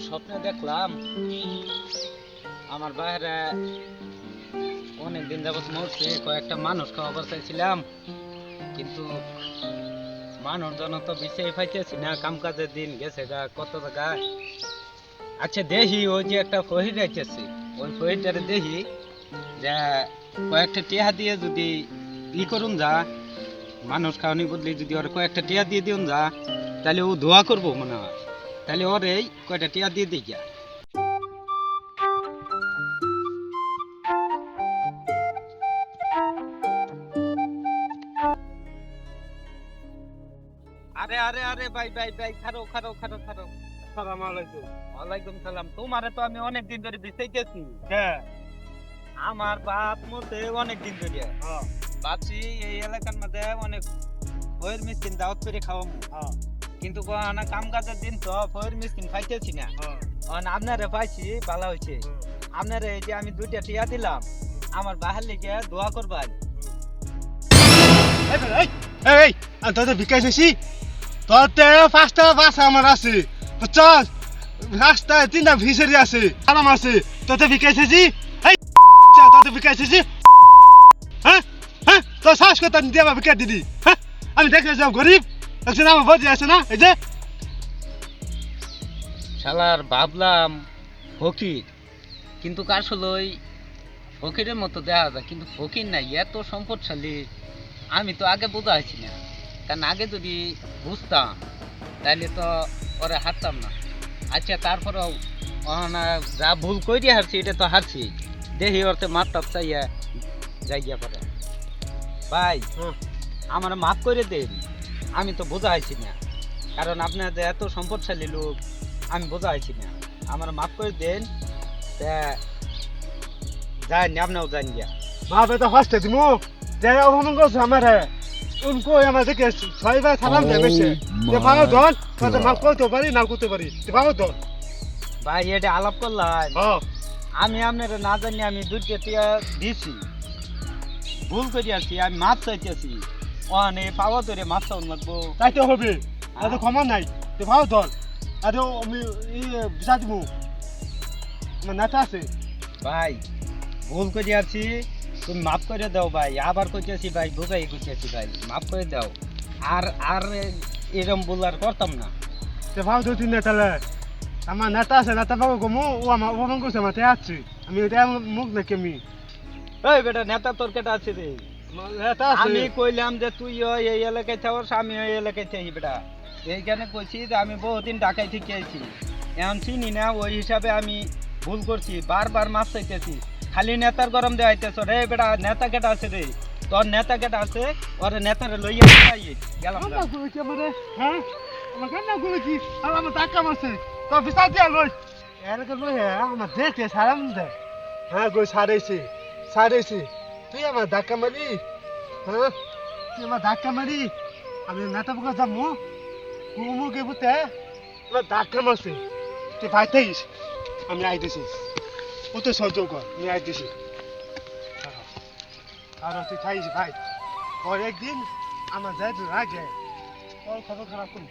স্বপ্নে দেখলাম আমার বাইরে অনেক দিন যাবত মরছে, কয়েকটা মানুষ খাওয়াবার চাইছিলাম, কিন্তু মানুষজন তো বিষয় পাইতেছি না। কাম কাজের দিন গেছে গা কত জায়গায়। আচ্ছা দেখি ওই যে একটা ফহির আইতেছে, ওই ফহিরটারে দেখি যে কয়েকটা টিয়া দিয়ে যদি ই করুন যা, মানুষ খাওয়ানি বদলে যদি ওর কয়েকটা টিয়া দিয়ে দিন যা, তাহলে ও দোয়া করবো মনে হয়। তাহলে ওর এই কয়টা টিয়া দিয়ে দিই গিয়া। আরে আরে আরে ভাই ভাই ভাই, খারো খারো খারো খারো। আসসালামু আলাইকুম। ওয়ালাইকুম সালাম। তোমারে তো আমি অনেক দিন ধরে বিচাইতেছি। হ্যাঁ, আমার বাপ মতে অনেক দিন ধরে হ্যাঁ, ভাবছি এই এলাকার মধ্যে অনেক ফয়ের মিষ্টিন দাওয়াত করে খাওয়াবো, হ্যাঁ, কিন্তু না কাম কাজের দিন তো ফয়ের মিষ্টিন খাইতেছি না। হ্যাঁ, আপনারে পাইছি, ভালো হয়েছে। আপনারে এই যে আমি দুইটা টিয়া দিলাম, আমার বাহার লিগে দোয়া করবেন। এই এই এই আমি তোদের বিকাইছি তোতে পাঁচটা বাস আমার আছে তো চল রাস্তায় তিনটা ভিসারি আছে আরাম আছে তোতে বিকাইছি এই তোতে বিকাইছি হ্যাঁ হ্যাঁ তো শ্বাস করতে দিয়ে আমার বিকাই দিদি হ্যাঁ আমি দেখে যাও গরিব দেখছেন আমার বজি আছে না এই যে শালার ভাবলাম ফকির, কিন্তু আসলে ওই ফকিরের মতো দেখা যায়, কিন্তু ফকির নাই, এত সম্পদশালী আমি তো আগে বোঝা হয়েছি না। কারণ আগে যদি বুঝতাম তাহলে তো ওরে হারতাম না। আচ্ছা তারপরেও যা ভুল করে হারছি এটা তো হারছি, দেখি ওরতে মাপ টাপ চাইয়া যাই গিয়া পরে। ভাই আমার মাফ করে দেন, আমি তো বোঝা হয়েছি না, কারণ আপনার যে এত সম্পদশালী লোক আমি বোঝা হয়েছি না। আমার মাফ করে দেন, যান আপনিও যান গিয়া। ভাবে তো হস্তে দিমু যে অপমান করছে আমারে উनको আমার দেখে ছয়বার সালাম দেবেছে যে ভালো দন কত মাফ করতে পারি না করতে পারি ভালো দন ভাই এটা আলাপ করলাম, হ্যাঁ আমি আপনারা না জানি আমি দুইটা টিয়া দিছি, ভুল করে আসছি, আমি মাছ চাইতেছি, ওখানে পাওয়া ধরে মাছ চাউন লাগবো। তাই তো হবে এত ক্ষমা নাই তো ভালো দন আর আমি বিচার দিমু আমার নেতা আছে ভাই ভুল করে আসছি, তুমি মাফ করে দাও ভাই। আবার কইতেছি ভাই, বুঝাই কইতেছি ভাই, মাফ করে দাও। আর আর এরম ভুল আর করতাম না। তো ভালো তো তিন নেতালে আমার নেতা আছে নেতা পাবো গমু ও আমার অপমান করছে আমার আছে আমি এটা মুখ দেখে আমি এই বেটা নেতা তোর কেটা আছে রে? নেতা আছে আমি কইলাম যে তুই এই এলাকায় থাকস, আমি ওই এলাকায় থাকি বেটা। এইখানে কইছি যে আমি বহুদিন ঢাকায় থেকে আইছি, এখন চিনি না, ওই হিসাবে আমি ভুল করছি, বারবার মাছ চাইতেছি, খালি নেতার গরম দেওয়া হইতেছ রে বেটা। নেতা কেটা আছে রে? তোর নেতা কেটা আছে? ওরে নেতারে লইয়া গেলাম না। মানে হ্যাঁ আমার কান্না গুলো কি আর আমার টাকা আছে তো বিচার দিয়া লই এরকম লই হ্যাঁ আমার দেখে সারাম দে হ্যাঁ গো সারেছি তুই আমার ধাক্কা মারি হ্যাঁ তুই আমার ধাক্কা মারি আমি নেতা বুকা যাবো কুমুকে বুতে আমার ধাক্কা মারছে তুই ভাই থাইস আমি আইতেছি ও তো সহ্য কর আমি আইতেছি আর তুই থাইস ভাই ওর একদিন আমার যাই রাগে ওর খবর খারাপ করুন